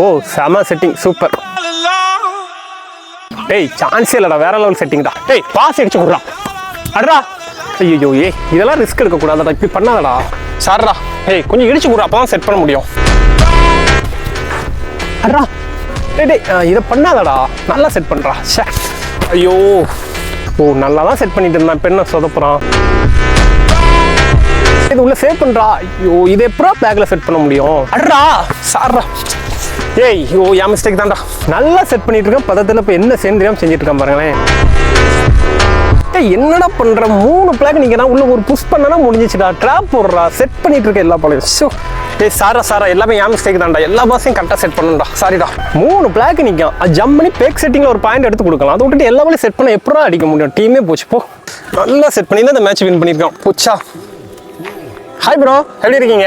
ஓ செம setting super. டேய் சான்ஸே இல்லடா, வேற லெவல் செட்டிங்டா. டேய் பாஸ் அடிச்சு கொடுறா. அடடா ஐயோ இதெல்லாம் ரிஸ்க் எடுக்க கூடாதுடா, இப்படி பண்ணாதடா. சார்ரா டேய் கொஞ்சம் இடிச்சு கொடுறா, அப்பதான் செட் பண்ண முடியும். அடடா டேய் இதை பண்ணாதடா, நல்லா செட் பண்றா. ஐயோ ஓ நல்லா தான் செட் பண்ணிட்டு இருந்தான், பெண்ணை சொதப்புறான். இது உள்ள சேவ் பண்றா. ஐயோ இது எப்படா பேக்ல செட் பண்ண முடியும்? அடடா சார்ரா ஏய் ஓ என் மிஸ்டேக் தான்டா. நல்லா செட் பண்ணிட்டு இருக்கேன், பதத்தில் இப்போ என்ன சேர்ந்து செஞ்சுட்டு இருக்கேன் பாருங்களேன். என்னடா பண்ற 3 பிளாக் நீங்க உள்ள ஒரு புஷ் பண்ணனா முடிஞ்சிச்சுடா. ட்ராப் போடுறா, செட் பண்ணிட்டு இருக்க எல்லா பாலையும். ஏய் சாரா எல்லாமே என் மிஸ்டேக் தான்டா, எல்லா பாஸையும் கரெக்டாக செட் பண்ணணும்டா. சாரிடா 3 பிளாக் நிற்கும், ஜம்ப் பண்ணி பேக் செட்டிங்கில் ஒரு பாயிண்ட் எடுத்து கொடுக்கலாம். அதை விட்டுட்டு எல்லா பாலையும் செட் பண்ண எப்படா அடிக்க முடியும்? டீமே போச்சு போ. நல்லா செட் பண்ணி தான் இந்த மேட்ச் வின் பண்ணியிருக்கோம். போச்சா. ஹாய் ப்ரோ, எப்படி இருக்கீங்க?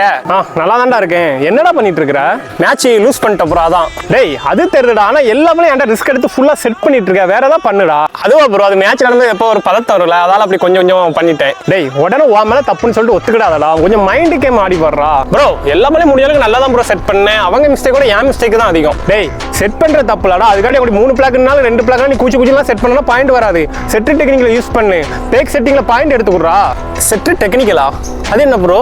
நல்லா தான்டா இருக்கேன். என்னடா பண்ணிட்டு இருக்கிற? மேட்ச் லூஸ் பண்ணிட்ட ப்ரோ. அதான் டேய் அது தெரியுடா, ஆனால் எல்லாமே என்கிட்ட ரிஸ்க் எடுத்து ஃபுல்லாக செட் பண்ணிட்டு இருக்க. வேற ஏதாவது பண்ணுடா. அதுவா ப்ரோ, அது மேட்ச் நடந்து எப்போ ஒரு பதத்தை வரல, அதால அப்படி கொஞ்சம் கொஞ்சம் பண்ணிட்டேன். டேய் உடனே ஓ மேலே தப்புன்னு சொல்லிட்டு ஒத்துக்கிடாதடா, கொஞ்சம் மைண்டு கேம் ஆடி போடுறா ப்ரோ. எல்லாமே முடிஞ்ச அளவுக்கு நல்லா தான் ப்ரோ செட் பண்ணேன். அவங்க மிஸ்டேக் கூட என் மிஸ்டேக் தான் அதிகம். டேய் செட் பண்ற தப்புலடா, அதுக்காண்டி அப்படி 3 பிளாக்னாலும் 2 பிளாக் நீ கூச்சிலாம் செட் பண்ணா பாயிண்ட் வராது. செட்டு டெக்னிக்கல யூஸ் பண்ணு, பேக் செட்டிங்ல பாயிண்ட் எடுத்துக்குறா. செட்டு டெக்னிக்கலா அது என்ன ப்ரோ?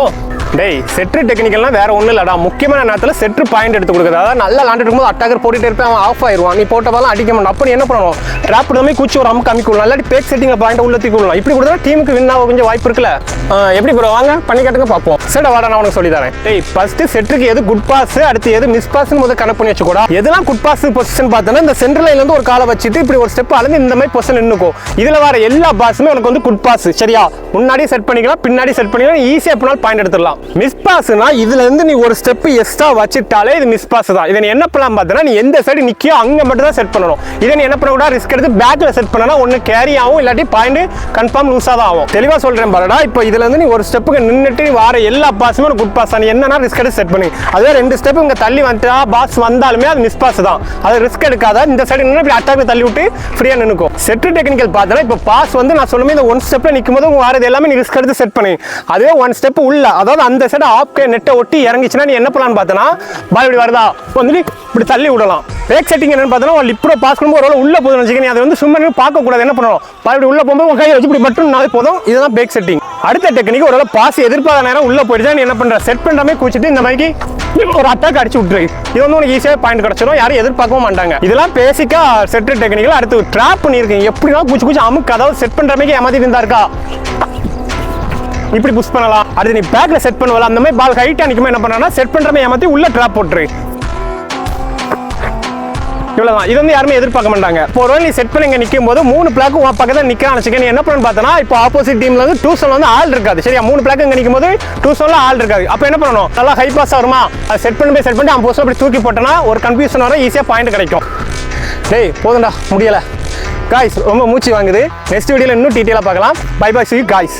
டேய் செட்ரு டெக்னிக்கல்னா வேற ஒன்றும் இல்லடா, முக்கியமான நேரத்தில் செட்ரு பாயிண்ட் எடுத்து கொடுக்குறது. அதாவது நல்லா விளாண்டுட்டு இருக்கும்போது அட்டாக்கர் போட்டுட்டே இருப்பேன், அவன் ஆஃப் ஆயிடுவான். நீ போட்டதாலும் அடிக்க மாட்டான். அப்போ நீ என்ன பண்ணணும்? ட்ராப் பண்ணாமல் கூச்சி ஒரு அம்மா கம்மி கொள்ளலாம், இல்லாட்டி பேக் செட்டிங்கில் பாயிண்ட் உள்ள தூக்கி கொள்ளலாம். இப்படி கொடுத்தா டீமுக்கு வின் ஆக கொஞ்சம் வாய்ப்பு இருக்குல்ல. எப்படி ப்ரோ வாங்க பண்ணி கேட்டுங்க பார்ப்போம். சரி வாடா நான் உனக்கு சொல்லி தரேன். டேய் ஃபர்ஸ்ட் செட்ருக்கு எது குட் பாஸ், அடுத்து எது மிஸ் பாஸ்ன்னு முதல் கனெக்ட் பண்ணி வச்சுக்கூடா. எதெல்லாம் குட் பாஸ் பொசிஷன் பார்த்தோன்னா இந்த சென்ட்ரல் லைன்ல இருந்து ஒரு காலை வச்சுட்டு இப்படி ஒரு ஸ்டெப் அளந்து இந்த மாதிரி பொசிஷன் நின்னுக்கும். இதில் வர எல்லா பாஸுமே உனக்கு வந்து குட் பாஸ். சரியா? முன்னாடி செட் பண்ணிக்கலாம், பின்னாடி செட் பண்ணிக்கலாம், ஈஸியாக எப்படினாலும் பாயிண்ட் எடுத்துடலாம். மிஸ் பாஸ் இதுல இருந்து நீ ஒரு ஸ்டெப் எக்ஸ்ட்ரா வச்சிட்டாலே இது மிஸ் பாஸ் தான். இதை நீ என்ன பண்ணலாம் பார்த்தனா, நீ எந்த சைடு நிக்கியோ அங்க மட்டும் தான் செட் பண்ணணும். இதை நீ என்ன பண்ண கூட ரிஸ்க் எடுத்து பேக்ல செட் பண்ணனா ஒன்னு கேரி ஆகும், இல்லாட்டி பாயிண்ட் கன்ஃபார்ம் லூஸா தான் ஆகும். தெளிவா சொல்றேன் பாருடா. இப்போ இதுல இருந்து நீ ஒரு ஸ்டெப்புக்கு நின்னுட்டு வார எல்லா பாஸுமே ஒரு குட் பாஸ் தான். நீ என்னன்னா ரிஸ்க் எடுத்து செட் பண்ணி, அதே 2 ஸ்டெப் இங்க தள்ளி வந்துட்டா பாஸ் வந்தாலுமே அது மிஸ் பாஸ் தான். அது ரிஸ்க் எடுக்காத, இந்த சைடு நின்று இப்படி அட்டாக் தள்ளி விட்டு ஃப்ரீயா நின்னுக்கும். செட் டெக்னிக்கல் பார்த்தனா இப்போ பாஸ் வந்து நான் சொல்லுமே இந்த 1 ஸ்டெப்ல நிக்கும்போது வாரது எல்லாமே நீ ரிஸ்க் எடுத்து செட் பண்ணி, அதே 1 ஸ்டெப் உள்ள, அதாவது அந்த சைடு ஆப் நெட்டை ஒட்டி இறங்கிச்சுன்னா நீ என்ன பண்ணலான்னு பார்த்தனா, பால் இப்படி வருதா வந்து இப்படி தள்ளி விடலாம். பேக் செட்டிங் என்னன்னு பார்த்தனா, லிப்ரோ பாஸ் பண்ணும்போது ஒரு உள்ள போதும் வச்சுக்க, நீ அதை வந்து சும்மா பார்க்க கூடாது. என்ன பண்ணணும்? பால் இப்படி உள்ள போகும்போது கையை வச்சு இப்படி மட்டும் நாளே போதும். இதுதான் பேக் செட்டிங். அடுத்த டெக்னிக் ஒரு பாஸ் எதிர்பார்த்த நேரம் உள்ள போயிடுச்சா நீ என்ன பண்ற? செட் பண்றாமே குச்சிட்டு இந்த மாதிரி ஒரு அட்டாக் அடிச்சு விட்டுரு. இது வந்து உனக்கு ஈஸியாக பாயிண்ட் கிடைச்சிடும், யாரும் எதிர்பார்க்கவும் மாட்டாங்க. இதெல்லாம் பேசிக்கா செட் டெக்னிக்கல். அடுத்து ட்ராப் பண்ணியிருக்கீங்க, எப்படின்னா குச்சி அமுக்கு, அதாவது செட் பண்ற மாதிரி ஏமாத்தி இருந்தா இருக்கா இப்படி புஷ் பண்ணலாம். அடுத்து நீ பேக்ல செட் பண்ணுவல, அந்த மாதிரி பால் ஹைட்டா நிக்குமே என்ன பண்ணனா, செட் பண்றமே ஏமாத்தி உள்ள டிராப் போட்டுரு. இவ்வளவுதான். இது வந்து யாருமே எதிர்பார்க்க மாட்டாங்க. இப்போ ஒரு நீ செட் பண்ணி இங்க நிக்கும் போது 3 பிளாக் உன் பக்கத்துல நிக்கிறான்னு வச்சுக்க, நீ என்ன பண்ணு பார்த்தனா, இப்போ ஆப்போசிட் டீம்ல வந்து 2 சோன் வந்து ஆள் இருக்காது. சரியா? 3 பிளாக் இங்க நிக்கும் போது 2 சோன்ல ஆள் இருக்காது. அப்ப என்ன பண்ணணும்? நல்லா ஹை பாஸ் வருமா, அதை செட் பண்ணி அவன் போஸ்ட் அப்படி தூக்கி போட்டனா ஒரு கன்ஃபியூஷன் வர, ஈஸியா பாயிண்ட் கிடைக்கும். டேய் போதும்டா முடியல காய்ஸ், ரொம்ப மூச்சு வாங்குது. நெக்ஸ்ட் வீடியோல இன்னும் டீட்டெயிலா பார்க்கலாம். Bye bye, see you guys.